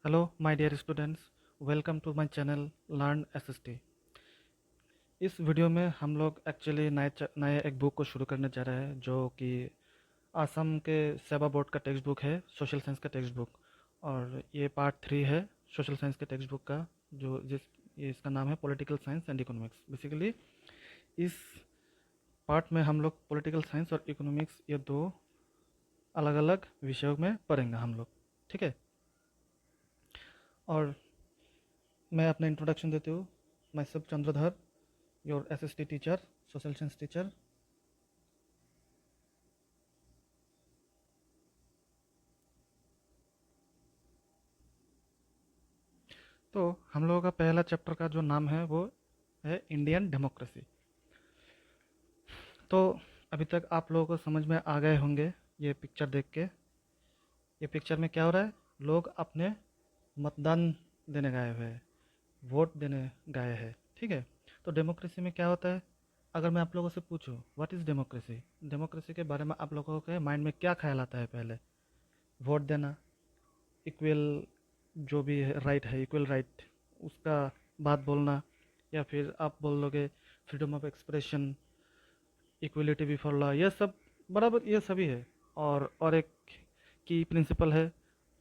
Hello my dear students, welcome to my channel learn SST. इस video में हम लोग एक्चुअली नए एक बुक को शुरू करने जा रहे हैं जो कि आसाम के सेवा बोर्ड का टेक्स्ट बुक है, सोशल साइंस का टेक्स्ट बुक। और ये पार्ट 3 है सोशल साइंस के टेक्स्ट बुक का, जो इसका नाम है political science and economics. Basically इस पार्ट में हम लोग पॉलिटिकल साइंस और इकोनॉमिक्स ये दो अलग अलग विषयों में पढ़ेंगे हम लोग, ठीक है। और मैं अपना इंट्रोडक्शन देती हूँ। मैं सब Chandradhar, your SST teacher, social science teacher. तो हम लोगों का पहला चैप्टर का जो नाम है वो है इंडियन डेमोक्रेसी। तो अभी तक आप लोगों को समझ में आ गए होंगे ये पिक्चर देख के। ये पिक्चर में क्या हो रहा है, लोग अपने मतदान देने गए हुए हैं, वोट देने गए हैं, ठीक है। तो डेमोक्रेसी में क्या होता है, अगर मैं आप लोगों से पूछूं व्हाट इज़ डेमोक्रेसी, डेमोक्रेसी के बारे में आप लोगों के माइंड में क्या ख्याल आता है? पहले वोट देना, इक्वल जो भी है राइट है, इक्वल राइट, उसका बात बोलना, या फिर आप बोल लोगे freedom of expression, equality before law, ये सब बराबर ये सभी है। और एक की प्रिंसिपल है,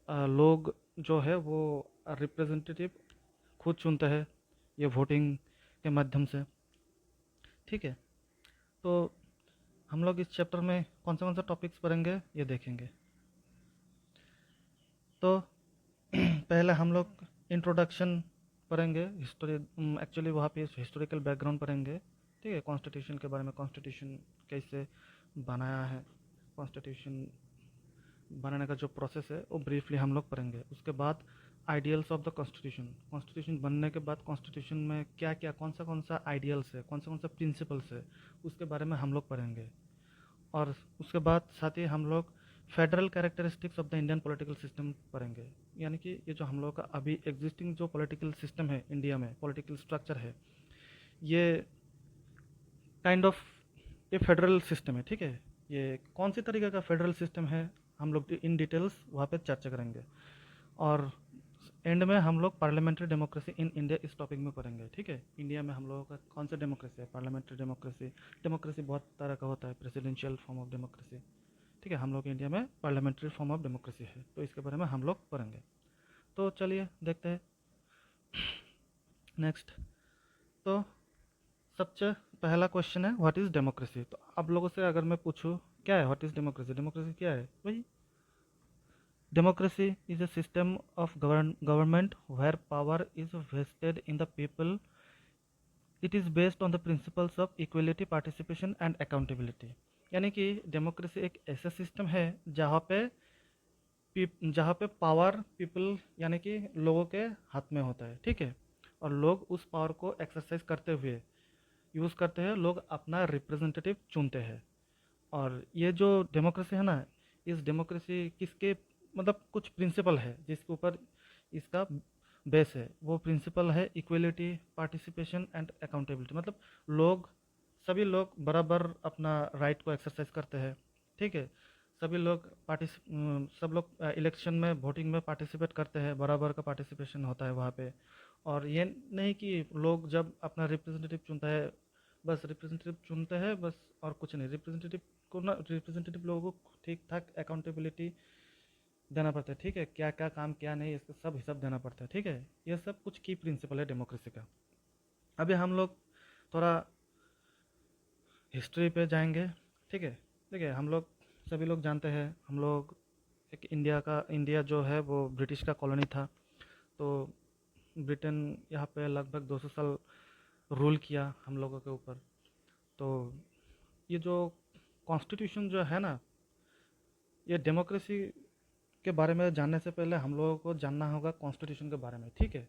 लोग जो है वो रिप्रेजेंटेटिव खुद चुनते हैं, ये वोटिंग के माध्यम से, ठीक है। तो हम लोग इस चैप्टर में कौन सा टॉपिक्स पढ़ेंगे ये देखेंगे। तो पहले हम लोग इंट्रोडक्शन पढ़ेंगे, हिस्टोरी, एक्चुअली वहाँ पे हिस्टोरिकल बैकग्राउंड पढ़ेंगे, ठीक है। कॉन्स्टिट्यूशन के बारे में, कॉन्स्टिट्यूशन कैसे बनाया है, कॉन्स्टिट्यूशन बनाने का जो प्रोसेस है वो ब्रीफली हम लोग पढ़ेंगे। उसके बाद ideals of the constitution, constitution बनने के बाद कॉन्स्टिट्यूशन में क्या क्या कौन सा आइडियल्स है, कौन सा प्रिंसिपल्स है, उसके बारे में हम लोग पढ़ेंगे। और उसके बाद साथ ही हम लोग federal characteristics of the Indian political system पढ़ेंगे। यानी कि ये जो हम लोग का अभी एग्जिस्टिंग जो पॉलिटिकल सिस्टम है इंडिया में, पॉलिटिकल स्ट्रक्चर है, ये काइंड ऑफ ये फेडरल सिस्टम है, ठीक है। ये कौन सी तरीके का फेडरल सिस्टम है, हम लोग इन डिटेल्स वहाँ पे चर्चा करेंगे। और एंड में हम लोग पार्लियामेंट्री डेमोक्रेसी इन इंडिया इस टॉपिक में पढ़ेंगे, ठीक है। इंडिया में हम लोगों का कौन सा डेमोक्रेसी है, पार्लियामेंट्री डेमोक्रेसी। डेमोक्रेसी बहुत तरह का होता है, प्रेसिडेंशियल फॉर्म ऑफ डेमोक्रेसी, ठीक है। हम लोग इंडिया में पार्लियामेंट्री फॉर्म ऑफ डेमोक्रेसी है, तो इसके बारे में हम लोग पढ़ेंगे। तो चलिए देखते हैं नेक्स्ट। तो सबसे पहला क्वेश्चन है व्हाट इज़ डेमोक्रेसी। तो आप लोगों से अगर मैं पूछूं क्या है व्हाट इज़ डेमोक्रेसी, डेमोक्रेसी क्या है भाई? Democracy is a system of government where power is vested in the people. It is based on the principles of equality, participation and accountability. यानी कि डेमोक्रेसी एक ऐसा सिस्टम है जहाँ पे पावर पीपल यानी कि लोगों के हाथ में होता है, ठीक है। और लोग उस पावर को एक्सरसाइज करते हुए यूज़ करते हैं, लोग अपना रिप्रेजेंटेटिव चुनते हैं। और ये जो डेमोक्रेसी है ना, इस डेमोक्रेसी किसके मतलब कुछ प्रिंसिपल है जिसके ऊपर इसका बेस है। वो प्रिंसिपल है इक्वलिटी, पार्टिसिपेशन एंड अकाउंटेबिलिटी। मतलब लोग सभी लोग बराबर अपना राइट को एक्सरसाइज करते हैं, ठीक है। सभी लोग सब लोग इलेक्शन में वोटिंग में पार्टिसिपेट करते हैं, बराबर का पार्टिसिपेशन होता है वहाँ पे। और ये नहीं कि लोग जब अपना रिप्रेजेंटेटिव चुनता है, बस रिप्रेजेंटेटिव चुनते हैं बस, और कुछ नहीं। रिप्रेजेंटेटिव को ना, रिप्रेजेंटेटिव लोगों को ठीक ठाक अकाउंटेबिलिटी देना पड़ता है, ठीक है। क्या क्या काम क्या नहीं, इसका सब हिसाब देना पड़ता है, ठीक है। ये सब कुछ की प्रिंसिपल है डेमोक्रेसी का। अभी हम लोग थोड़ा हिस्ट्री पे जाएंगे, ठीक है। देखिए हम लोग सभी लोग जानते हैं, हम लोग एक इंडिया जो है वो ब्रिटिश का कॉलोनी था। तो ब्रिटेन यहाँ पे लगभग 200 साल रूल किया हम लोगों के ऊपर। तो ये जो कॉन्स्टिट्यूशन जो है ना, ये डेमोक्रेसी के बारे में जानने से पहले हम लोगों को जानना होगा कॉन्स्टिट्यूशन के बारे में, ठीक है।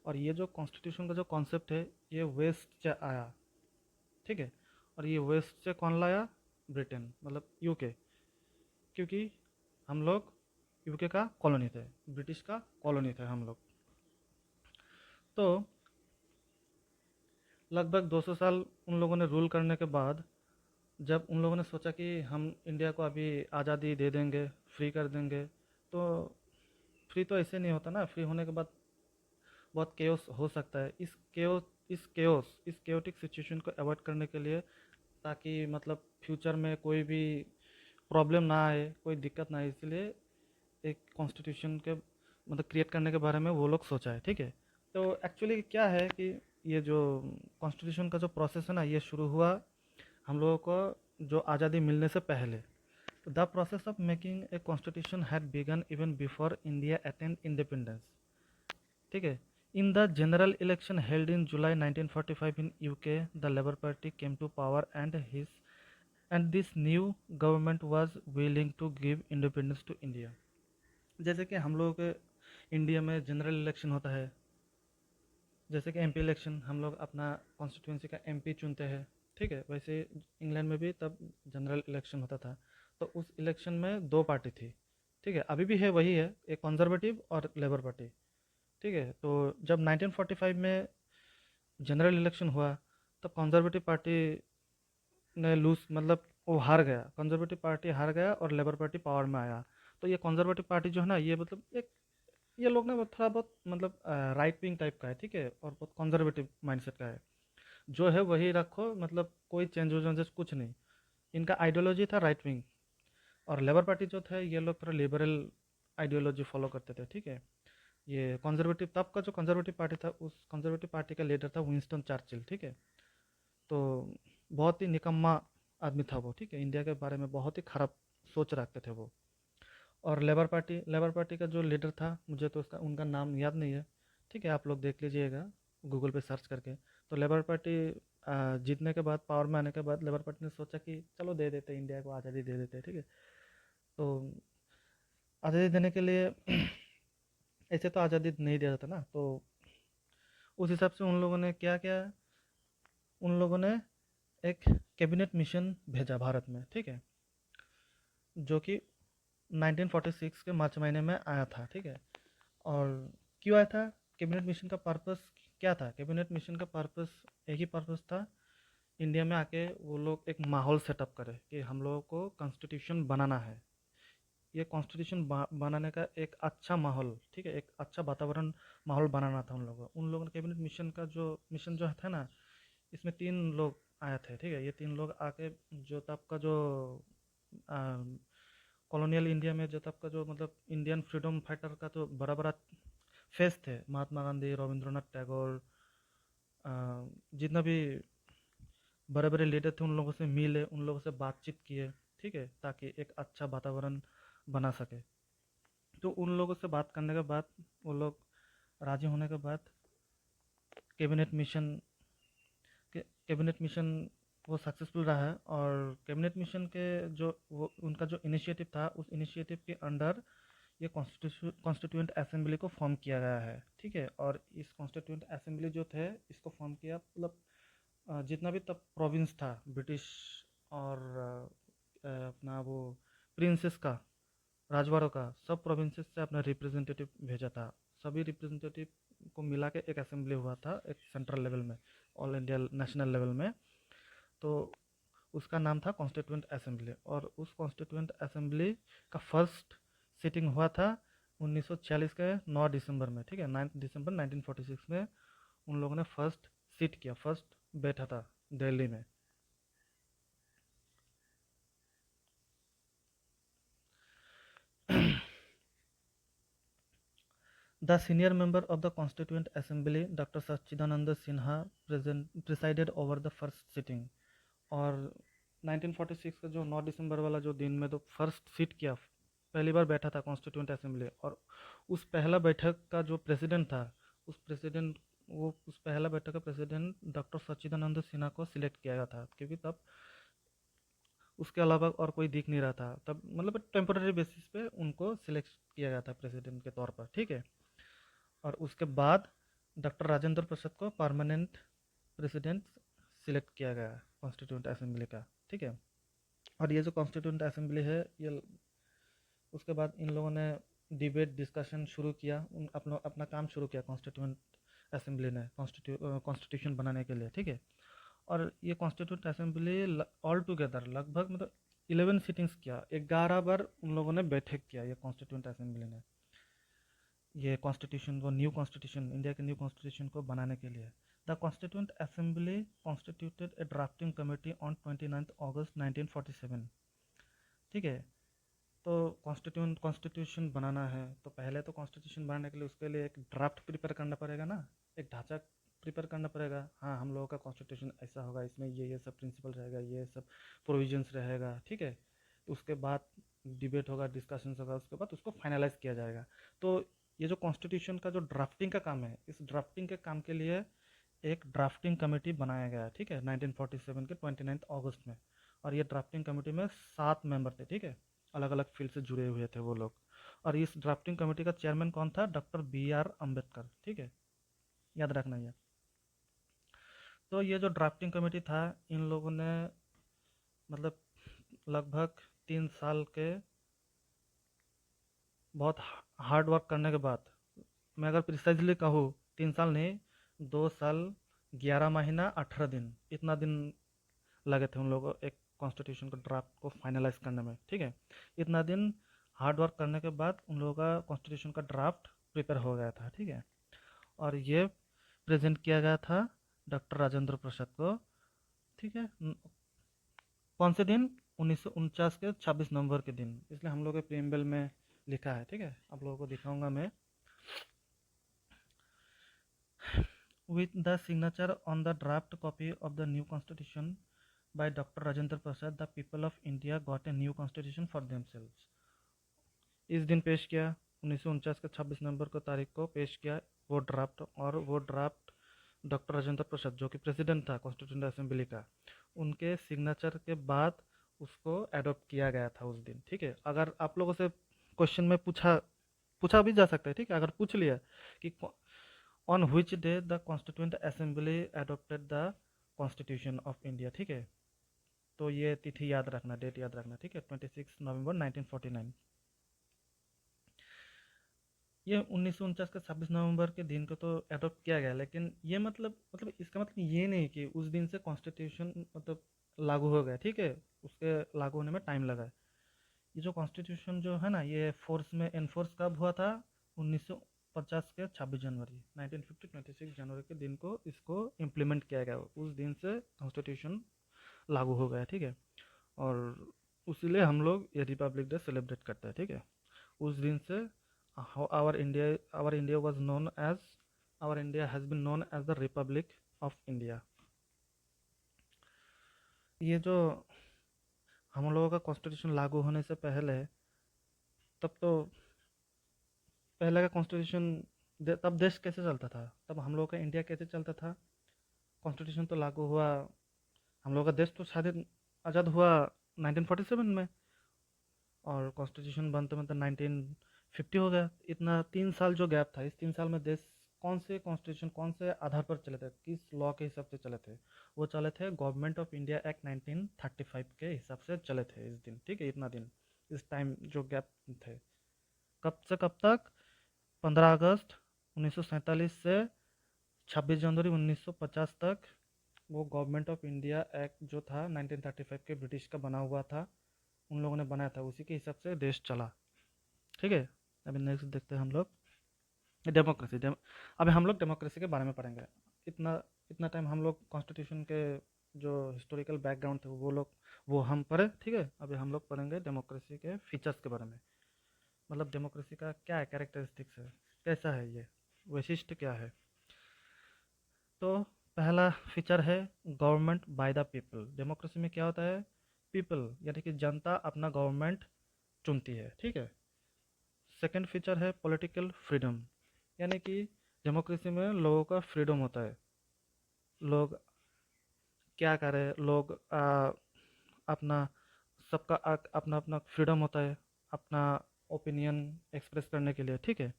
और ये जो कॉन्स्टिट्यूशन का जो कॉन्सेप्ट है ये वेस्ट से आया, ठीक है। और ये वेस्ट से कौन लाया? ब्रिटेन, मतलब यूके। क्योंकि हम लोग यूके का कॉलोनी थे, ब्रिटिश का कॉलोनी थे हम लोग। तो लगभग 200 साल उन लोगों ने रूल करने के बाद जब उन लोगों ने सोचा कि हम इंडिया को अभी आज़ादी दे देंगे, फ्री कर देंगे, तो फ्री तो ऐसे नहीं होता ना, फ्री होने के बाद बहुत केओस हो सकता है। इस केओटिक सिचुएशन को अवॉइड करने के लिए, ताकि मतलब फ्यूचर में कोई भी प्रॉब्लम ना आए, कोई दिक्कत ना आए, इसलिए एक कॉन्स्टिट्यूशन के मतलब क्रिएट करने के बारे में वो लोग सोचा है, ठीक है। तो एक्चुअली क्या है कि ये जो कॉन्स्टिट्यूशन का जो प्रोसेस है ना, ये शुरू हुआ हम लोगों को जो आज़ादी मिलने से पहले। The process of making a constitution had begun even before India attend independence, ठीक है। In the general election held in July 1945 in UK, the Labour Party came to power and this new government was willing to give independence to India. जैसे कि हम लोगों के India में general election होता है, जैसे कि एमपी इलेक्शन, हम लोग अपना कॉन्स्टिट्यूंसी का एमपी चुनते हैं, ठीक है। वैसे इंग्लैंड में भी तब जनरल इलेक्शन होता था। तो उस इलेक्शन में दो पार्टी थी, ठीक है, अभी भी है, वही है, एक कंजर्वेटिव और लेबर पार्टी, ठीक है। तो जब 1945 में जनरल इलेक्शन हुआ, तब कंजर्वेटिव पार्टी ने लूज मतलब वो हार गया, कंजर्वेटिव पार्टी हार गया और लेबर पार्टी पावर में आया। तो ये कंजर्वेटिव पार्टी जो है ना, ये मतलब एक, ये लोग ना वो थोड़ा बहुत मतलब राइट विंग टाइप का है, ठीक है, और बहुत कंजर्वेटिव माइंडसेट का है। जो है वही रखो, मतलब कोई चेंजेस कुछ नहीं। इनका आइडियोलॉजी था राइट विंग। और लेबर पार्टी जो थे, ये लोग थोड़ा लिबरल आइडियोलॉजी फॉलो करते थे, ठीक है। ये कंजर्वेटिव, तब का जो कंजर्वेटिव पार्टी था, उस कंजर्वेटिव पार्टी का लीडर था विंस्टन चर्चिल, ठीक है। तो बहुत ही निकम्मा आदमी था वो, ठीक है, इंडिया के बारे में बहुत ही खराब सोच रखते थे वो। और लेबर पार्टी का जो लीडर था, मुझे तो उसका उनका नाम याद नहीं है, ठीक है, आप लोग देख लीजिएगा गूगल पे सर्च करके। तो लेबर पार्टी जीतने के बाद, पावर में आने के बाद, लेबर पार्टी ने सोचा कि चलो दे देते, इंडिया को आज़ादी दे देते, ठीक है। तो आज़ादी देने के लिए ऐसे तो आज़ादी नहीं दिया जाता ना, तो उस हिसाब से उन लोगों ने क्या किया, उन लोगों ने एक कैबिनेट मिशन भेजा भारत में, ठीक है, जो कि 1946 के मार्च महीने में आया था, ठीक है। और क्यों आया था, कैबिनेट मिशन का पर्पस क्या था, कैबिनेट मिशन का पर्पस, एक ही पर्पस था, इंडिया में आके वो लोग एक माहौल सेटअप करे कि हम लोगों को कॉन्स्टिट्यूशन बनाना है। ये कॉन्स्टिट्यूशन बनाने का एक अच्छा माहौल, ठीक है, एक अच्छा वातावरण, माहौल बनाना था उन लोगों ने। कैबिनेट मिशन जो था ना, इसमें तीन लोग आए थे, ठीक है। ये तीन लोग आके, जो तब का जो कॉलोनियल इंडिया में, जो तब का जो मतलब इंडियन फ्रीडम फाइटर का तो बड़ा बड़ा फेस थे, महात्मा गांधी, रविंद्रनाथ टैगोर, अ, जितना भी बड़े बड़े लीडर थे, उन लोगों से मिले, उन लोगों से बातचीत किए, ठीक है, ताकि एक अच्छा वातावरण बना सके। तो उन लोगों से बात करने के बाद, वो लोग राजी होने के बाद, कैबिनेट मिशन कैबिनेट मिशन वो सक्सेसफुल रहा है। और कैबिनेट मिशन के जो वो उनका जो इनिशिएटिव था, उस इनिशिएटिव के अंडर ये कॉन्स्टिट्यूएंट असेंबली को फॉर्म किया गया है, ठीक है। और इस कॉन्स्टिट्यूएंट असेंबली जो थे, इसको फॉर्म किया मतलब जितना भी तब प्रोविंस था ब्रिटिश, और अपना वो प्रिंसेस का, राजवाड़ों का, सब प्रोविंसेस से अपना रिप्रेजेंटेटिव भेजा था। सभी रिप्रेजेंटेटिव को मिला के एक असेंबली हुआ था, एक सेंट्रल लेवल में, ऑल इंडिया नेशनल लेवल में। तो उसका नाम था कॉन्स्टिट्यूएंट असेंबली। और उस कॉन्स्टिट्यूएंट असेंबली का फर्स्ट सिटिंग हुआ था 1946 के 9 दिसंबर में, ठीक है, 9 दिसंबर 1946 में उन लोगों ने फर्स्ट सीट किया, फर्स्ट बैठा था दिल्ली में। The senior member of the Constituent Assembly, Dr. Sachidananda Sinha, presided over the first sitting. और 1946 का जो 9 दिसंबर वाला जो दिन में तो फर्स्ट सीट किया, पहली बार बैठा था कॉन्स्टिट्यूंट असेंबली। और उस पहला बैठक का जो प्रेसिडेंट था, उस पहला बैठक का प्रेसिडेंट डॉक्टर सच्चिदानंद सिन्हा को सिलेक्ट किया गया था, क्योंकि तब उसके अलावा और कोई दिख नहीं रहा था, तब मतलब टेम्पोररी बेसिस पे उनको सिलेक्ट किया गया था प्रेसिडेंट के तौर पर, ठीक है। और उसके बाद डॉक्टर राजेंद्र प्रसाद को परमानेंट प्रेसिडेंट सिलेक्ट किया गया कॉन्स्टिट्यूंट असेंबली का, ठीक है। और ये जो कॉन्स्टिट्यूंट असेंबली है, ये उसके बाद इन लोगों ने डिबेट डिस्कशन शुरू किया, अपना अपना काम शुरू किया कॉन्स्टिट्यूंट असेंबली ने कॉन्स्टिट्यूशन बनाने के लिए, ठीक है। और ये कॉन्स्टिट्यूंट असेंबली ऑल टुगेदर लगभग मतलब 11 सिटिंग्स किया, 11 बार उन लोगों ने बैठक किया ये कॉन्स्टिट्यूंट असेंबली ने। ये कॉन्स्टिट्यूशन को, न्यू कॉन्स्टिट्यूशन, इंडिया के न्यू कॉन्स्टिट्यूशन को बनाने के लिए। The constituent assembly constituted A drafting committee on 29 अगस्त 1947। ठीक है, तो कॉन्स्टिट्यूशन बनाना है तो पहले तो कॉन्स्टिट्यूशन बनाने के लिए उसके लिए एक ड्राफ्ट प्रिपेयर करना पड़ेगा ना, एक ढांचा प्रिपेयर करना पड़ेगा। हाँ, हम लोगों का कॉन्स्टिट्यूशन ऐसा होगा, इसमें ये सब प्रिंसिपल रहेगा, ये सब प्रोविजंस रहेगा। ठीक है, उसके बाद डिबेट होगा, डिस्कशन होगा, उसके बाद उसको फाइनलाइज किया जाएगा। तो ये जो कॉन्स्टिट्यूशन का जो ड्राफ्टिंग का काम है, इस ड्राफ्टिंग के काम के लिए एक ड्राफ्टिंग कमेटी बनाया गया है। ठीक है, 1947 के 29 अगस्त में। और ये ड्राफ्टिंग कमेटी में 7 मेंबर थे। ठीक है, अलग अलग फील्ड से जुड़े हुए थे वो लोग। और इस ड्राफ्टिंग कमेटी का चेयरमैन कौन था? Doctor B.R. अम्बेडकर। ठीक है, याद रखना ये। तो ये जो ड्राफ्टिंग कमेटी था, इन लोगों ने मतलब लगभग 3 साल के बहुत हार्ड वर्क करने के बाद, मैं अगर प्रिसाइजली कहूँ, 3 साल नहीं, 2 साल 11 महीना 18 दिन, इतना दिन लगे थे उन लोगों को एक कॉन्स्टिट्यूशन को ड्राफ्ट को फाइनलाइज करने में। ठीक है, इतना दिन हार्ड वर्क करने के बाद उन लोगों का कॉन्स्टिट्यूशन का ड्राफ्ट प्रिपेयर हो गया था। ठीक है, और ये प्रेजेंट किया गया था डॉक्टर राजेंद्र प्रसाद को। ठीक है, कौन से दिन? 1949 के 26 नवंबर के दिन, इसलिए हम लोग के प्रीएम्बल में लिखा है। ठीक है, आप लोगों को दिखाऊंगा मैं। With the signature on the draft copy of the new constitution by Dr. Rajendra Prasad, the people of India got a new constitution for themselves। इस दिन पेश किया, 1949 के 26 नवंबर को तारीख को पेश किया वो ड्राफ्ट। और वो ड्राफ्ट डॉक्टर राजेंद्र प्रसाद, जो कि प्रेसिडेंट था कॉन्स्टिट्यूंट असेंबली का, उनके सिग्नेचर के बाद उसको एडॉप्ट किया गया था उस दिन। ठीक है, अगर आप लोगों से क्वेश्चन में पूछा पूछा भी जा सकता है। ठीक है, अगर पूछ लिया कि on which day the constituent assembly adopted the constitution of India. ठीक है, तो ये तिथि याद रखना, डेट याद रखना। ठीक है, 26 नवंबर 1949। ये 1949 के 26 नवंबर के दिन को तो एडॉप्ट किया गया, लेकिन ये मतलब इसका मतलब ये नहीं कि उस दिन से कॉन्स्टिट्यूशन मतलब लागू हो गया। ठीक है, उसके लागू होने में टाइम लगा है। ये जो कॉन्स्टिट्यूशन जो है ना, ये फोर्स में एनफोर्स कब हुआ था? 1950 के 26 जनवरी 1950 26 जनवरी के दिन को इसको इम्प्लीमेंट किया गया। उस दिन से कॉन्स्टिट्यूशन लागू हो गया। ठीक है, और उसीलिए हम लोग ये रिपब्लिक डे सेलिब्रेट करते हैं। ठीक है, उस दिन से our India was known as our India has been known as the Republic of India। ये जो हम लोगों का कॉन्स्टिट्यूशन लागू होने से पहले, तब तो पहले का कॉन्स्टिट्यूशन तब देश कैसे चलता था? तब हम लोग का इंडिया कैसे चलता था? कॉन्स्टिट्यूशन तो लागू हुआ, हम लोग का देश तो शायद आज़ाद हुआ 1947 में, और कॉन्स्टिट्यूशन बनते बनते 1950 हो गया। इतना 3 साल जो गैप था, इस 3 साल में देश कौन से कॉन्स्टिट्यूशन, कौन से आधार पर चले थे, किस लॉ के हिसाब से चले थे? वो चले थे गवर्नमेंट ऑफ इंडिया एक्ट 1935 के हिसाब से चले थे इस दिन। ठीक है, इतना दिन, इस टाइम जो गैप थे, कब से कब तक? 15 अगस्त 1947 से 26 जनवरी 1950 तक वो गवर्नमेंट ऑफ इंडिया एक्ट जो था 1935 के ब्रिटिश का बना हुआ था, उन लोगों ने बनाया था, उसी के हिसाब से देश चला। ठीक है, अभी नेक्स्ट देखते हैं हम लोग डेमोक्रेसी। अभी हम लोग डेमोक्रेसी के बारे में पढ़ेंगे। इतना इतना टाइम हम लोग कॉन्स्टिट्यूशन के जो हिस्टोरिकल बैकग्राउंड थे वो हम पढ़े। ठीक है, अभी हम लोग पढ़ेंगे डेमोक्रेसी के फीचर्स के बारे में। मतलब डेमोक्रेसी का क्या है, कैरेक्टरिस्टिक्स है, कैसा है ये, वैशिष्ट क्या है। तो पहला फीचर है government by the people. Democracy में क्या होता है? पीपल यानी कि जनता अपना गवर्नमेंट चुनती है। ठीक है, सेकंड फीचर है पॉलिटिकल फ्रीडम, यानी कि डेमोक्रेसी में लोगों का फ्रीडम होता है। लोग क्या करें, लोग अपना सबका अपना अपना फ्रीडम होता है अपना ओपिनियन एक्सप्रेस करने के लिए। ठीक है,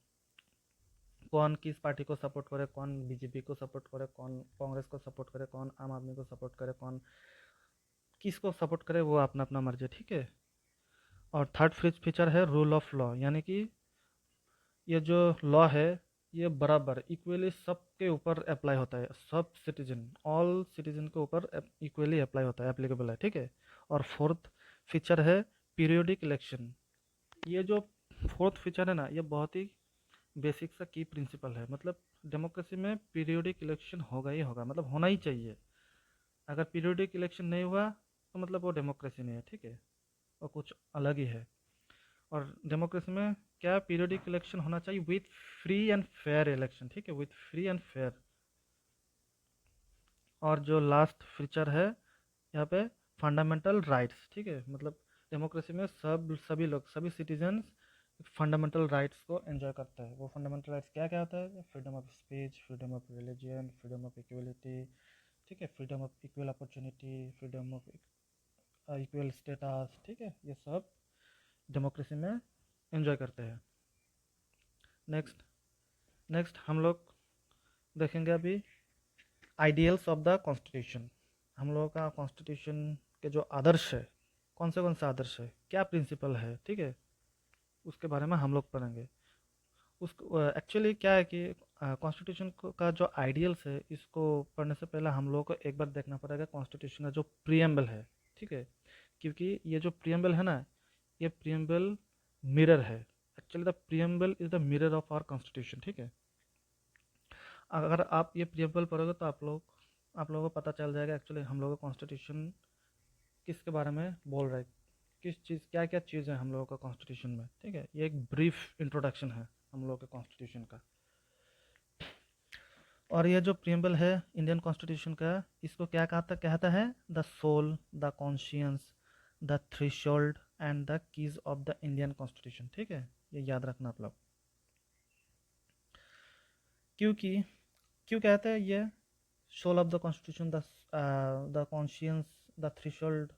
कौन किस पार्टी को सपोर्ट करे, कौन बीजेपी को सपोर्ट करे, कौन कांग्रेस को सपोर्ट करे, कौन आम आदमी को सपोर्ट करे, कौन किसको सपोर्ट करे, वो अपना अपना मर्जी है। ठीक है, और थर्ड फीचर है रूल ऑफ लॉ, यानी कि ये जो लॉ है ये बराबर इक्वली सबके ऊपर अप्लाई होता है, सब सिटीजन, ऑल सिटीजन के ऊपर इक्वली अप्लाई होता है, एप्लीकेबल है। ठीक है, और फोर्थ फीचर है पीरियोडिक इलेक्शन। ये जो फोर्थ फीचर है ना, ये बहुत ही बेसिक सा की प्रिंसिपल है। मतलब डेमोक्रेसी में पीरियोडिक इलेक्शन होगा ही होगा, मतलब होना ही चाहिए। अगर पीरियोडिक इलेक्शन नहीं हुआ तो मतलब वो डेमोक्रेसी नहीं है, ठीक है, वो कुछ अलग ही है। और डेमोक्रेसी में क्या, पीरियोडिक इलेक्शन होना चाहिए with free and fair election, ठीक है, विथ फ्री एंड फेयर। और जो लास्ट फीचर है यहाँ पे, फंडामेंटल राइट्स, ठीक है, मतलब डेमोक्रेसी में सभी लोग, सभी सिटीजन्स फंडामेंटल राइट्स को एंजॉय करते हैं। वो फंडामेंटल राइट्स क्या क्या होता है? Freedom of speech, freedom of religion, freedom of equality, ठीक है, freedom of equal opportunity, freedom of equal status, ठीक है, ये सब डेमोक्रेसी में एंजॉय करते हैं। नेक्स्ट नेक्स्ट हम लोग देखेंगे अभी आइडियल्स ऑफ द कॉन्स्टिट्यूशन। हम लोगों का कॉन्स्टिट्यूशन के जो आदर्श है, कौन से आदर्श है, क्या प्रिंसिपल है, ठीक है, उसके बारे में हम लोग पढ़ेंगे। उस एक्चुअली क्या है कि कॉन्स्टिट्यूशन का जो आइडियल्स है, इसको पढ़ने से पहले हम लोगों को एक बार देखना पड़ेगा कॉन्स्टिट्यूशन का जो प्रियम्बल है, ठीक है, क्योंकि ये जो प्रियम्बल है ना, ये प्रियम्बल मिरर है। Actually the preamble is the mirror of our constitution, ठीक है। अगर आप ये प्रियम्बल पढ़ोगे तो आप लोगों को पता चल जाएगा एक्चुअली हम लोगों का कॉन्स्टिट्यूशन किसके बारे में बोल रहा है, किस चीज़, क्या क्या चीज़ है हम लोगों का कॉन्स्टिट्यूशन में, ठीक है। ये एक ब्रीफ इंट्रोडक्शन है हम लोगों के कॉन्स्टिट्यूशन का। और ये जो प्रियम्बल है इंडियन कॉन्स्टिट्यूशन का, इसको क्या कहता है? The soul, the conscience, the threshold and the keys of the Indian constitution, ठीक है, ये याद रखना आप लोग। क्योंकि क्यों कहते हैं ये soul of the constitution, the conscience, the threshold,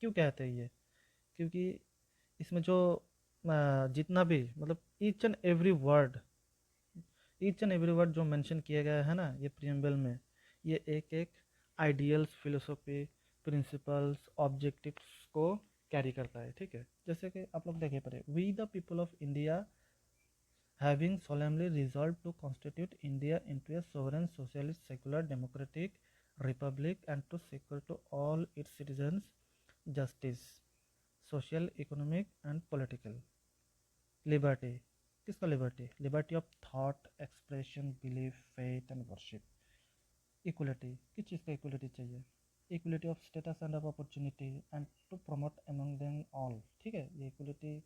क्यों कहते हैं ये? क्योंकि इसमें जो जितना भी, मतलब ईच एंड एवरी वर्ड जो मेंशन किया गया है ना ये प्रियम्बल में, ये एक एक आइडियल्स, फिलोसफी, प्रिंसिपल्स, ऑब्जेक्टिव्स को कैरी करता है, ठीक है। जैसे कि आप लोग देखे पड़े, we the people of India having solemnly resolved to constitute India into a sovereign, socialist, secular, democratic republic and to secure to all its citizens justice, social, economic and political liberty। किसका liberty? Liberty of thought, expression, belief, faith and worship. Equality, किस चीज़ का equality चाहिए? Equality of status and of opportunity and to promote among them all, ठीक है, ये equality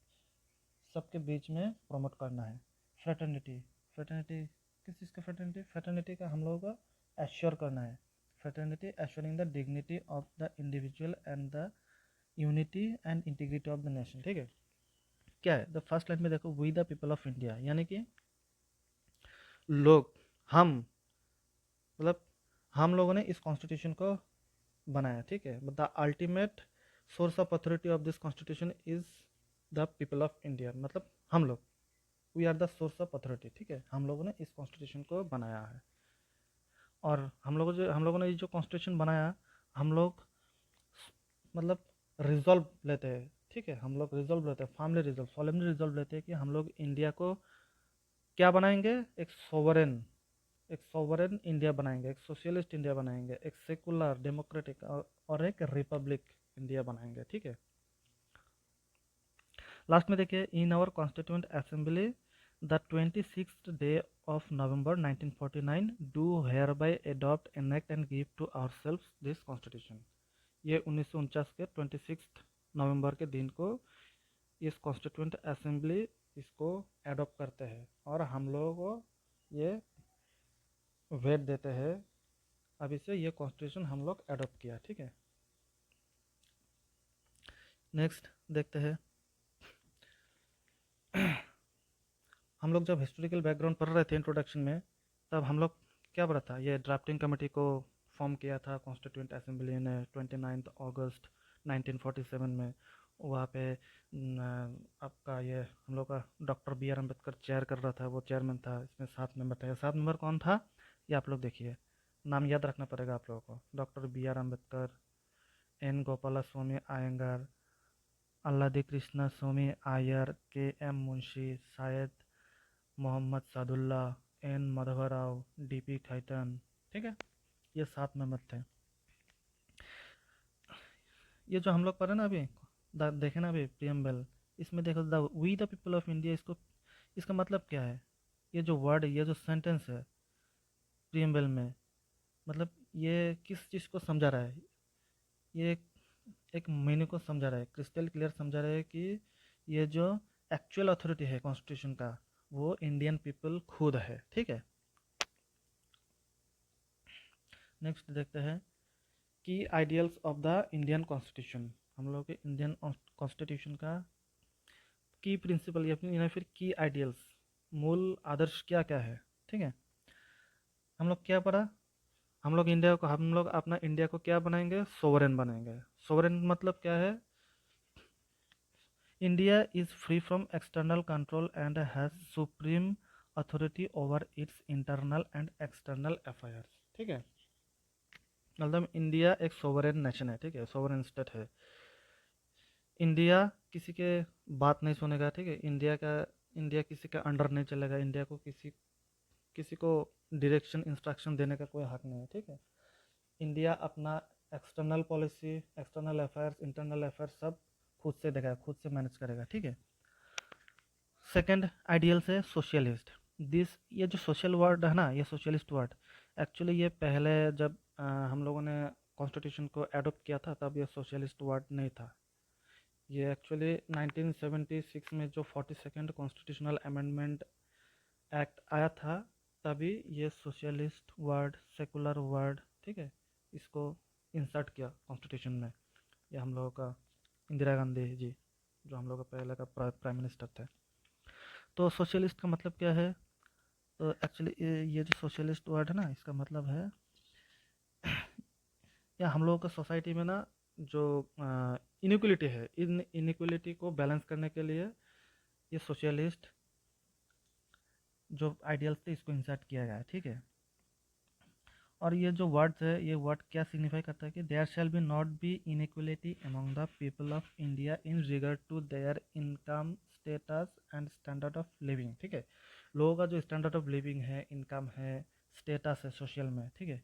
सबके बीच में प्रमोट करना है। फ्रेटर्निटी, फ्रेटर्निटी किस चीज़ का? फ्रेटर्निटी, फ्रेटर्निटी का हम लोगों को एश्योर करना है। Fraternity assuring the dignity of the individual and the unity and integrity of the nation, ठीक है। क्या है? द फर्स्ट लाइन में देखो, we the people of India, यानी कि लोग, हम, मतलब हम लोगों ने इस कॉन्स्टिट्यूशन को बनाया, ठीक है। The ultimate source of authority of this constitution is the people of India, मतलब हम लोग, we are the source of authority, ठीक है, हम लोगों ने इस कॉन्स्टिट्यूशन को बनाया है। और हम लोगों ने ये जो कॉन्स्टिट्यूशन बनाया, हम लोग मतलब रिजॉल्व लेते हैं, ठीक है, हम लोग रिजॉल्व लेते हैं, फॉर्मली रिजॉल्व, सॉलेमली रिजॉल्व लेते हैं कि हम लोग इंडिया को क्या बनाएंगे? एक सोवरेन इंडिया बनाएंगे, एक सोशलिस्ट इंडिया बनाएंगे, एक सेकुलर डेमोक्रेटिक और एक रिपब्लिक इंडिया बनाएंगे, ठीक है। लास्ट में देखिए, in our constituent assembly the 26th day of November 1949 do hereby adopt enact and give to our self this constitution. ये 1949 के 26 नवंबर के दिन को इस कॉन्स्टिट्यूंट असेंबली इसको एडॉप्ट करते हैं और हम लोगों को ये वेट देते हैं अभी से ये कॉन्स्टिट्यूशन हम लोग एडॉप्ट किया, ठीक है। नेक्स्ट देखते हैं, हम लोग जब हिस्टोरिकल बैकग्राउंड पढ़ रहे थे इंट्रोडक्शन में, तब हम लोग क्या पढ़ा था? ये ड्राफ्टिंग कमेटी को फॉर्म किया था कॉन्स्टिट्यूंट असेंबली ने 29 अगस्त 1947 में। वहाँ पे आपका ये हम लोग का doctor B R Ambedkar chair कर रहा था, वो चेयरमैन था। इसमें 7 मेंबर थे। 7 मेंबर कौन था ये आप लोग देखिए, नाम याद रखना पड़ेगा आप लोगों को। Doctor B R Ambedkar, N Gopala Swami Ayyangar, Alladi Krishna Swami Iyer, K M Munshi, शायद Mohammad Saadulla, N Madhavrao, D P Khaitan, ठीक है, ये 7 मेंबर थे। ये जो हम लोग पढ़े ना अभी, देखे ना अभी प्रियम्बल, इसमें देखो the we the people of India, इसको, इसका मतलब क्या है? ये जो वर्ड, ये जो सेंटेंस है प्रीएम्बल में, मतलब ये किस चीज़ को समझा रहा है? ये एक मीनिंग को समझा रहा है, क्रिस्टल क्लियर समझा रहा है कि ये जो एक्चुअल अथॉरिटी है कॉन्स्टिट्यूशन का, वो इंडियन पीपल खुद है। ठीक है, नेक्स्ट देखते हैं की ideals of the Indian constitution. हम लोग के इंडियन कॉन्स्टिट्यूशन का की प्रिंसिपल या फिर की आइडियल्स, मूल आदर्श क्या क्या है। ठीक है, हम लोग क्या पढ़ा, हम लोग अपना इंडिया को क्या बनाएंगे, सोवरेन बनाएंगे। सोवरेन मतलब क्या है? India is free from external control and has supreme authority over it's internal and external affairs. ठीक है, मतलब इंडिया एक सोवरेन नेशन है। ठीक है, सोवरेन स्टेट है। इंडिया किसी के बात नहीं सुनेगा। ठीक है, इंडिया किसी का अंडर नहीं चलेगा। इंडिया को किसी को डायरेक्शन इंस्ट्रक्शन देने का कोई हक नहीं है। ठीक है, इंडिया अपना external policy, external affairs, internal affairs सब खुद से देखेगा, खुद से मैनेज करेगा। ठीक है, सेकंड आइडियल से सोशलिस्ट। दिस, ये जो सोशल वर्ड है ना, ये सोशलिस्ट वर्ड, एक्चुअली ये पहले जब हम लोगों ने कॉन्स्टिट्यूशन को एडोप्ट किया था तब ये सोशलिस्ट वर्ड नहीं था। ये एक्चुअली 1976 में जो 42nd कॉन्स्टिट्यूशनल अमेंडमेंट एक्ट आया था, तभी ये सोशलिस्ट वर्ड, सेकुलर वर्ड, ठीक है, इसको इंसर्ट किया कॉन्स्टिट्यूशन में। ये हम लोगों का इंदिरा गांधी जी, जो हम लोग का पहले का प्राइम मिनिस्टर थे। तो सोशलिस्ट का मतलब क्या है? तो एक्चुअली ये जो सोशलिस्ट वर्ड है ना, इसका मतलब है या हम लोगों का सोसाइटी में ना जो इनइक्वलिटी है, इन इनइक्वलिटी को बैलेंस करने के लिए ये सोशलिस्ट जो आइडियल्स थे इसको इंसर्ट किया गया है। ठीक है, और ये जो वर्ड्स है, ये वर्ड क्या सिग्निफाई करता है कि there shall be not be inequality among the people of India in regard to their income status and standard of living. ठीक है, लोगों का जो स्टैंडर्ड ऑफ लिविंग है, इनकम है, स्टेटस है सोशल में, ठीक है,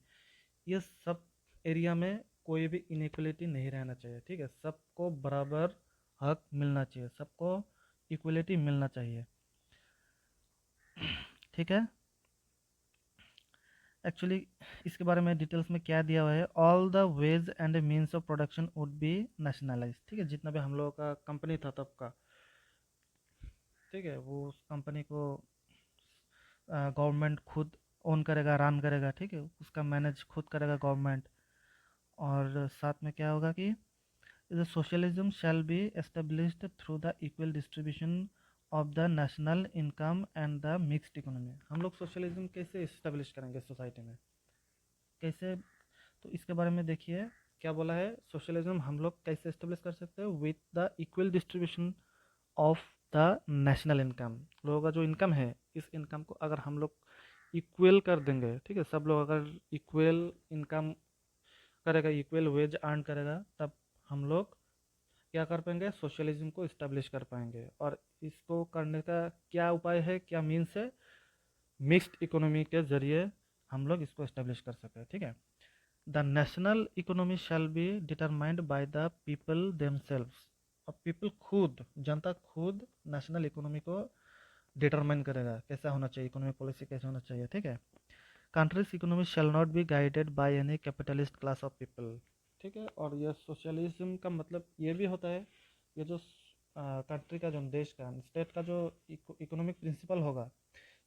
ये सब एरिया में कोई भी इनइक्वलिटी नहीं रहना चाहिए। ठीक है, सबको बराबर हक मिलना चाहिए, सबको इक्वलिटी मिलना चाहिए। ठीक है, एक्चुअली इसके बारे में डिटेल्स में क्या दिया हुआ है, all the ways and means of production would be nationalise. ठीक है, जितना भी हम लोगों का कंपनी था तब का, ठीक है, वो उस कंपनी को गवर्नमेंट खुद ओन करेगा, रन करेगा। ठीक है, उसका मैनेज खुद करेगा गवर्नमेंट। और साथ में क्या होगा कि the socialism shall be established through the equal distribution of the national income and the mixed economy। हम लोग सोशलिज्म कैसे इस्टेब्लिश करेंगे सोसाइटी में, कैसे? तो इसके बारे में देखिए क्या बोला है, सोशलिज्म हम लोग कैसे इस्टेब्लिश कर सकते हैं, with the equal distribution of the national income. लोगों का जो इनकम है, इस इनकम को अगर हम लोग इक्वल कर देंगे, ठीक है, सब लोग अगर इक्वल इनकम करेगा, इक्वल वेज अर्न करेगा, तब हम लोग क्या कर पाएंगे, सोशलिज्म को इस्टेब्लिश कर पाएंगे। और इसको करने का क्या उपाय है, क्या मीन्स है, मिक्स्ड इकोनॉमी के जरिए हम लोग इसको इस्टेब्लिश कर सकें। ठीक है, the national economy shall be determined by the people themselves. और पीपल खुद, जनता खुद नेशनल इकोनॉमी को डिटरमाइन करेगा, कैसा होना चाहिए, इकोनॉमिक पॉलिसी कैसे होना चाहिए। ठीक है, countries economy shall not be guided by any capitalist class of people. ठीक है, और यह सोशलिज्म का मतलब ये भी होता है, ये जो कंट्री का, जो देश का, स्टेट का जो इकोनॉमिक प्रिंसिपल होगा,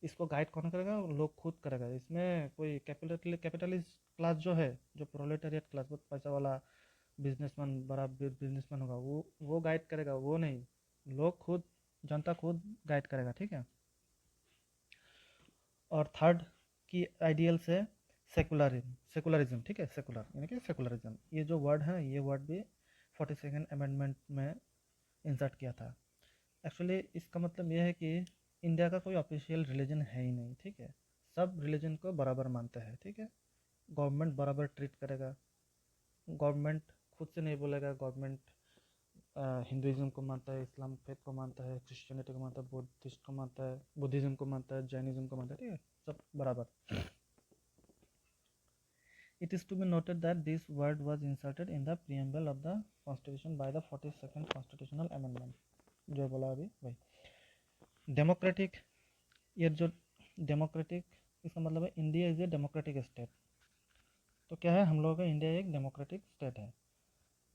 इसको गाइड कौन करेगा, लोग खुद करेगा। इसमें कोई कैपिटलिस्ट क्लास जो है, जो प्रोलेटेरिएट क्लास, बहुत पैसा वाला बिजनेसमैन, बड़ा बिजनेसमैन होगा, वो गाइड करेगा, वो नहीं, लोग खुद, जनता खुद गाइड करेगा। ठीक है, और थर्ड की आइडियल से सेकुलरिज्म। सेकुलरिज्म, ठीक है, सेकुलर यानी कि सेकुलरिज्म, ये जो वर्ड है, ये वर्ड भी 42nd अमेंडमेंट में इंसर्ट किया था। एक्चुअली इसका मतलब ये है कि इंडिया का कोई ऑफिशियल रिलीजन है ही नहीं। ठीक है, सब रिलीजन को बराबर मानते हैं। ठीक है, गवर्नमेंट बराबर ट्रीट करेगा, गवर्नमेंट खुद से नहीं बोलेगा, गवर्नमेंट हिंदुइज्म को मानता है, इस्लाम फेथ को मानता है, क्रिश्चियनिटी को मानता है, बुद्धिस्ट को मानता है, बुद्धिज्म को मानता है, जैनिज्म को मानता है। ठीक है, सब बराबर। It is to be noted that this word was inserted in the preamble of the constitution by the 42nd constitutional amendment। जो बोला अभी वही डेमोक्रेटिक, ये जो डेमोक्रेटिक, इसका मतलब है India is a democratic state. तो क्या है, हम लोगों का इंडिया एक डेमोक्रेटिक स्टेट है।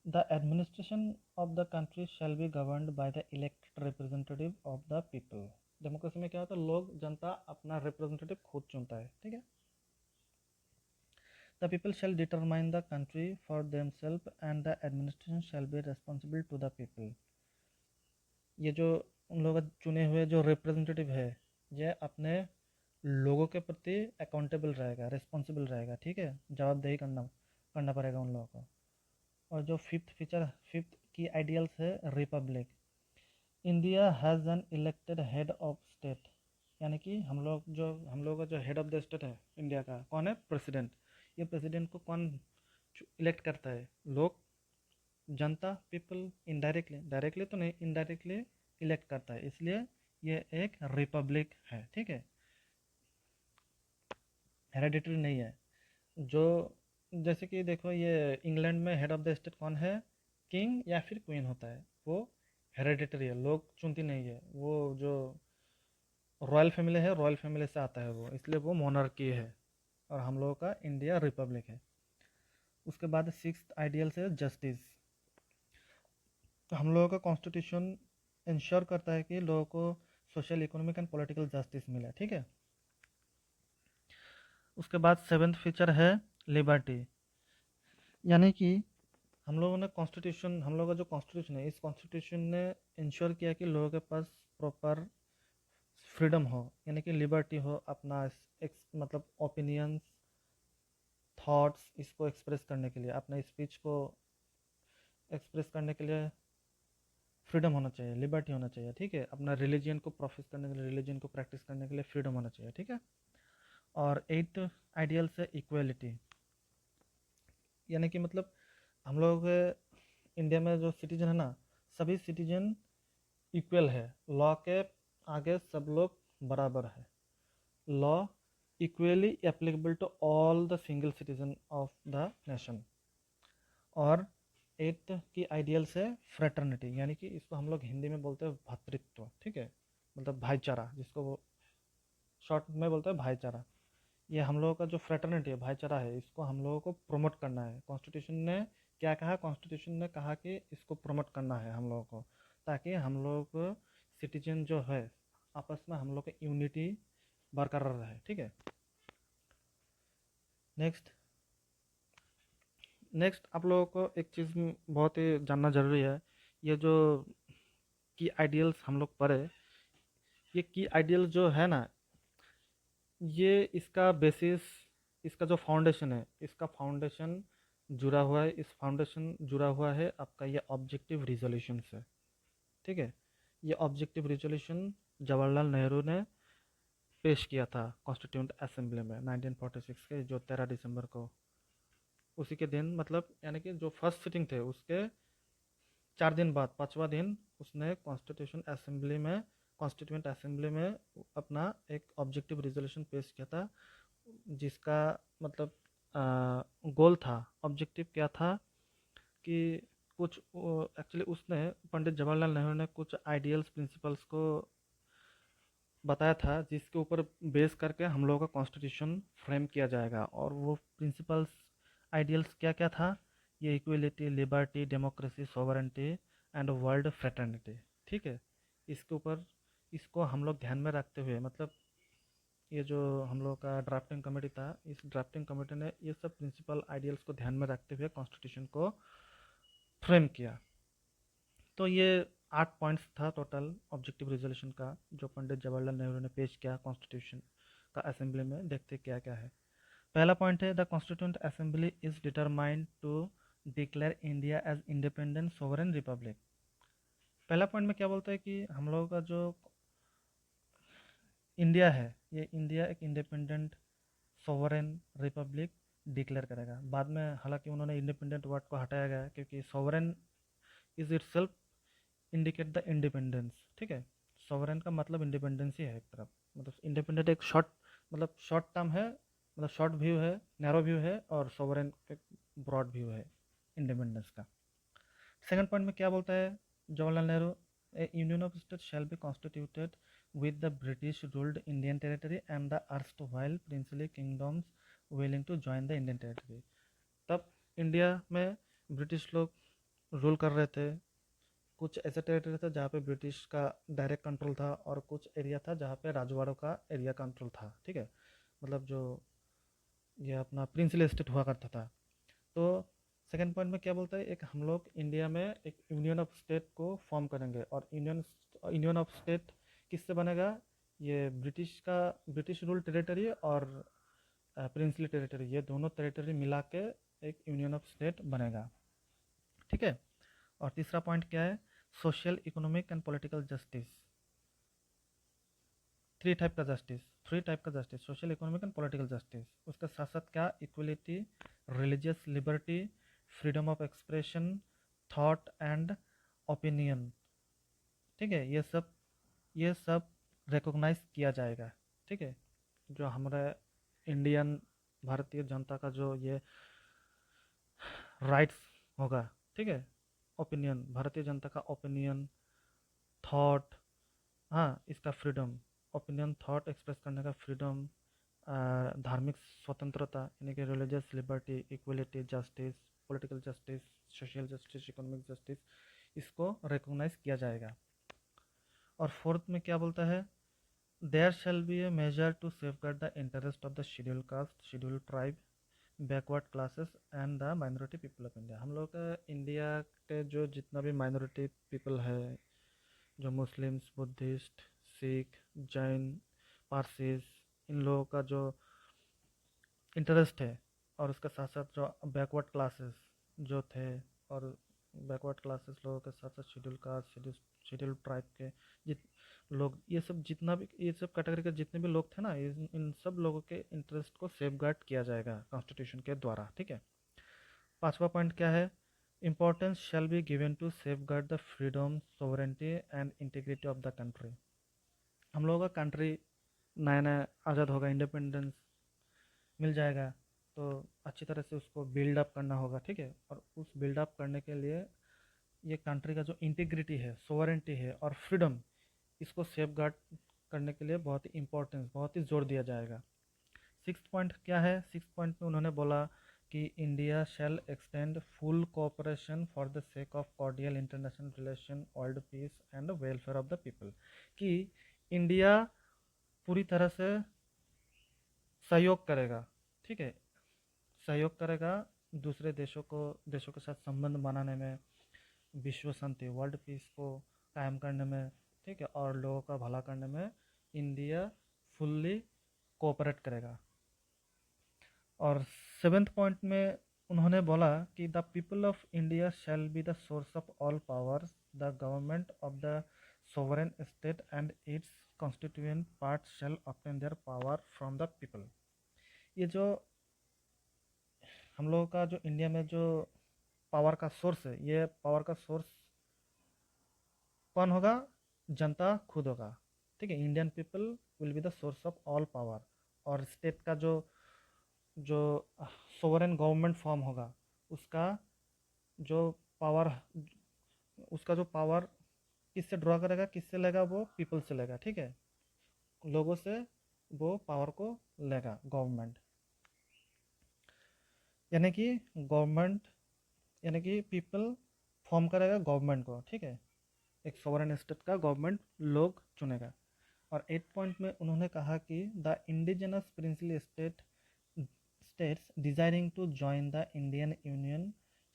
The administration of the country shall be governed by the elected representative of the people. Democracy में क्या होता है, लोग, जनता अपना रिप्रेजेंटेटिव खुद चुनता है, ठीक है। The people shall determine the country for themselves and the administration shall be responsible to the people. ये जो उन लोगों का चुने हुए जो रिप्रेजेंटेटिव है, ये अपने लोगों के प्रति अकाउंटेबल रहेगा, रिस्पॉन्सिबल रहेगा, ठीक है, जवाबदेही करना करना पड़ेगा उन लोगों को। और जो फिफ्थ की आइडियल्स है, Republic. India has an elected head of state, यानी कि हम लोग का जो हेड ऑफ द स्टेट है इंडिया का, कौन है, प्रेसिडेंट। ये प्रेसिडेंट को कौन इलेक्ट करता है, लोग, जनता, पीपल, इनडायरेक्टली, डायरेक्टली तो नहीं, इनडायरेक्टली इलेक्ट करता है, इसलिए ये एक रिपब्लिक है, ठीक है, हेरेडिटरी नहीं है। जो, जैसे कि देखो, ये इंग्लैंड में हेड ऑफ द स्टेट कौन है, किंग या फिर क्वीन होता है, वो हेरेडिटरी है, लोग चुनती नहीं है, वो जो रॉयल फैमिली है, रॉयल फैमिली से आता है वो, इसलिए वो मोनार्की है। और हम लोगों का इंडिया रिपब्लिक है। उसके बाद सिक्स्थ आइडियल से जस्टिस। तो हम लोगों का कॉन्स्टिट्यूशन इंश्योर करता है कि लोगों को social, economic and political justice मिले, ठीक है। उसके बाद सेवेंथ फीचर है लिबर्टी, यानी कि हम लोगों का जो कॉन्स्टिट्यूशन है, इस कॉन्स्टिट्यूशन ने इंश्योर किया कि लोगों के पास प्रॉपर फ्रीडम हो, यानी कि लिबर्टी हो, अपना मतलब ओपिनियंस, थॉट्स, इसको एक्सप्रेस करने के लिए, अपने स्पीच को एक्सप्रेस करने के लिए फ्रीडम होना चाहिए, लिबर्टी होना चाहिए, ठीक है। अपना रिलीजन को प्रोफेस करने के लिए, रिलीजन को प्रैक्टिस करने के लिए फ्रीडम होना चाहिए, ठीक है। और एट्थ आइडियल से इक्वलिटी, यानी कि मतलब हम लोग इंडिया में जो सिटीजन है ना, सभी सिटीजन इक्वल है, लॉ के आगे सब लोग बराबर है, law equally applicable to all the single citizen of the nation. और एट्थ की आइडियल से फ्रेटर्निटी, यानी कि इसको हम लोग हिंदी में बोलते हैं भ्रातृत्व, ठीक है, मतलब भाईचारा, जिसको वो शॉर्ट में बोलते हैं भाईचारा। ये हम लोगों का जो फ्रेटर्निटी है, भाईचारा है, इसको हम लोगों को प्रमोट करना है। कॉन्स्टिट्यूशन ने क्या कहा, कॉन्स्टिट्यूशन ने कहा कि इसको प्रमोट करना है हम लोगों को, ताकि हम लोग सिटीजन जो है आपस में हम लोग की यूनिटी बरकरार रहे, ठीक है। नेक्स्ट नेक्स्ट आप लोगों को एक चीज़ बहुत ही जानना ज़रूरी है। ये जो की आइडियल्स हम लोग पढ़े, ये की आइडियल जो है ना, ये इसका बेसिस, इसका जो फाउंडेशन है, इसका फाउंडेशन जुड़ा हुआ है, इस फाउंडेशन जुड़ा हुआ है आपका ये ऑब्जेक्टिव रिजोल्यूशन से, ठीक है। ये ऑब्जेक्टिव रिजोल्यूशन जवाहरलाल नेहरू ने पेश किया था कॉन्स्टिट्यूंट असेंबली में 1946 के जो 13 दिसंबर को, उसी के दिन, मतलब यानी कि जो फर्स्ट सिटिंग थे उसके 4 दिन बाद, 5वां दिन, उसने कॉन्स्टिट्यूंट असेंबली में अपना एक ऑब्जेक्टिव रिजोल्यूशन पेश किया था, जिसका मतलब गोल था, ऑब्जेक्टिव क्या था कि कुछ, एक्चुअली उसने, पंडित जवाहरलाल नेहरू ने कुछ आइडियल्स, प्रिंसिपल्स को बताया था, जिसके ऊपर बेस करके हम लोगों का कॉन्स्टिट्यूशन फ्रेम किया जाएगा। और वो प्रिंसिपल्स, आइडियल्स क्या क्या था, ये equality, liberty, democracy, sovereignty and world fraternity, ठीक है। इसके ऊपर, इसको हम लोग ध्यान में रखते हुए, मतलब ये जो हम लोग का ड्राफ्टिंग कमेटी था, इस ड्राफ्टिंग कमेटी ने ये सब प्रिंसिपल आइडियल्स को ध्यान में रखते हुए कॉन्स्टिट्यूशन को फ्रेम किया। तो ये 8 पॉइंट्स था टोटल ऑब्जेक्टिव रिजोल्यूशन का, जो पंडित जवाहरलाल नेहरू ने पेश किया कॉन्स्टिट्यूशन का असेंबली में। देखते क्या क्या है। पहला पॉइंट है, the constituent assembly is determined to declare India as independent sovereign republic. पहला पॉइंट में क्या बोलता है कि हम लोगों का जो इंडिया है, ये इंडिया एक इंडिपेंडेंट सोवरेन रिपब्लिक डिक्लेयर करेगा। बाद में हालांकि उन्होंने इंडिपेंडेंट वर्ड को हटाया गया, क्योंकि sovereign is it self indicate the independence, ठीक है। सॉवरेन का मतलब इंडिपेंडेंस ही है एक तरफ, मतलब इंडिपेंडेंट एक शॉर्ट, मतलब शॉर्ट टर्म है, मतलब शॉर्ट व्यू है, नैरो व्यू है, और सॉवरेन एक ब्रॉड व्यू है इंडिपेंडेंस का। सेकंड पॉइंट में क्या बोलता है Jawaharlal Nehru, A union of state shall be constituted with the British ruled Indian territory and the erstwhile princely kingdoms willing to join the Indian territory. तब इंडिया में British लोग rule कर रहे थे। कुछ ऐसे टेरिटरी था जहाँ पे ब्रिटिश का डायरेक्ट कंट्रोल था और कुछ एरिया था जहाँ पे राजवाड़ों का एरिया कंट्रोल था, ठीक है। मतलब जो ये अपना प्रिंसली स्टेट हुआ करता था। तो सेकंड पॉइंट में क्या बोलता है, एक हम लोग इंडिया में एक यूनियन ऑफ स्टेट को फॉर्म करेंगे। और यूनियन ऑफ स्टेट किससे बनेगा, ये ब्रिटिश रूल टेरिटरी और प्रिंसली टेरिटरी, ये दोनों टेरिटरी मिला के एक यूनियन ऑफ स्टेट बनेगा, ठीक है। और तीसरा पॉइंट क्या है, social economic and political justice. Three type का justice, social economic and political justice. उसके साथ साथ क्या, equality, religious liberty, freedom of expression, thought and opinion, ठीक है। ये सब रिकॉग्नाइज किया जाएगा, ठीक है। जो हमारा इंडियन भारतीय जनता का जो ये राइट्स होगा, ठीक है। ओपिनियन, भारतीय जनता का ओपिनियन, थॉट, हाँ इसका फ्रीडम, ओपिनियन थॉट एक्सप्रेस करने का फ्रीडम, धार्मिक स्वतंत्रता यानी कि religious liberty, equality, justice, political justice, social justice, economic justice, इसको रिकॉग्नाइज किया जाएगा। और फोर्थ में क्या बोलता है, there shall be a measure to safeguard the interest of the schedule caste, schedule tribe, backward classes and the minority people of India. हम लोग इंडिया के जो जितना भी माइनॉरिटी पीपल है, जो मुस्लिम्स, बुद्धिस्ट, सिख, जैन, पारसीज, इन लोगों का जो इंटरेस्ट है, और उसके साथ साथ जो बैकवर्ड क्लासेस जो थे, और बैकवर्ड क्लासेस लोगों के साथ साथ शेड्यूल कास्ट, शेड्यूल ट्राइब के जित लोग, ये सब जितना भी, ये सब कैटेगरी के जितने भी लोग थे ना, इन सब लोगों के इंटरेस्ट को सेफगार्ड किया जाएगा कॉन्स्टिट्यूशन के द्वारा, ठीक है। पांचवा पॉइंट क्या है, importance shall be given to safeguard the freedom, sovereignty and integrity of the country. हम लोगों का कंट्री नया नया आज़ाद होगा, इंडिपेंडेंस मिल जाएगा, तो अच्छी तरह से उसको बिल्डअप करना होगा, ठीक है। और उस बिल्डअप करने के लिए ये कंट्री का जो इंटीग्रिटी है, सोवरेंटी है और फ्रीडम, इसको सेफगार्ड करने के लिए बहुत ही इंपॉर्टेंस, बहुत ही जोर दिया जाएगा। सिक्स पॉइंट क्या है, सिक्स पॉइंट में उन्होंने बोला कि India shall extend full cooperation for the sake of cordial international relation, world peace and welfare of the people. कि इंडिया पूरी तरह से सहयोग करेगा, ठीक है, सहयोग करेगा दूसरे देशों के साथ संबंध बनाने में, विश्व शांति, वर्ल्ड पीस को कायम करने में, ठीक है, और लोगों का भला करने में इंडिया फुल्ली कोऑपरेट करेगा। और सेवेंथ पॉइंट में उन्होंने बोला कि the people of India shall be the source of all powers, the government of the sovereign state and its constituent part shall obtain their power from the people. ये जो हम लोगों का जो इंडिया में जो पावर का सोर्स है, ये पावर का सोर्स कौन होगा, जनता खुद होगा, ठीक है। Indian people will be the source of all power. और स्टेट का जो जो सोवरेन गवर्नमेंट फॉर्म होगा, उसका जो पावर उसका जो पावर किससे ड्रॉ करेगा, किससे लेगा, वो पीपल से लेगा, ठीक है। लोगों से वो पावर को लेगा गवर्नमेंट, यानी कि गवर्नमेंट, यानी कि पीपल फॉर्म करेगा गवर्नमेंट को, ठीक है। एक सोवरेन स्टेट का गवर्नमेंट लोग चुनेगा। और एट पॉइंट में उन्होंने कहा कि the indigenous princely states desiring to join the Indian Union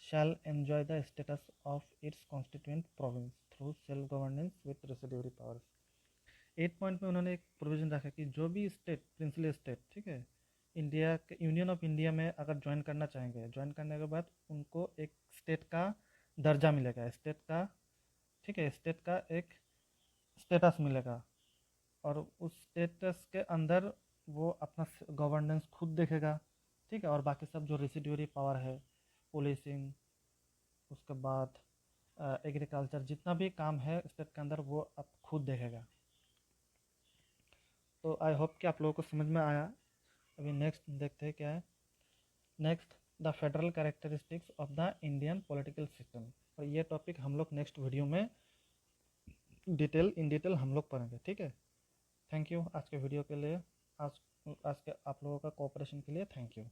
shall enjoy the status of its constituent province through self-governance with residuary powers। Eight point में उन्होंने एक प्रोविजन रखा कि जो भी स्टेट, प्रिंसली स्टेट, ठीक है, इंडिया के यूनियन ऑफ इंडिया में अगर ज्वाइन करना चाहेंगे, ज्वाइन करने के बाद उनको एक स्टेट का दर्जा मिलेगा, स्टेट का, ठीक है, स्टेट का एक स्टेटस मिलेगा। और उस स्टेटस के अंदर वो अपना गवर्नेंस खुद देखेगा, ठीक है। और बाकी सब जो रेसिड्यूरी पावर है, पुलिसिंग, उसके बाद एग्रीकल्चर, जितना भी काम है स्टेट के अंदर, वो अब खुद देखेगा। तो आई होप कि आप लोगों को समझ में आया। अभी नेक्स्ट देखते हैं क्या है। Next, the federal characteristics of the Indian political system. और ये टॉपिक हम लोग नेक्स्ट वीडियो में इन डिटेल हम लोग पढ़ेंगे, ठीक है। थैंक यू आज के वीडियो के लिए। आज आज के आप लोगों का कोऑपरेशन के लिए थैंक यू।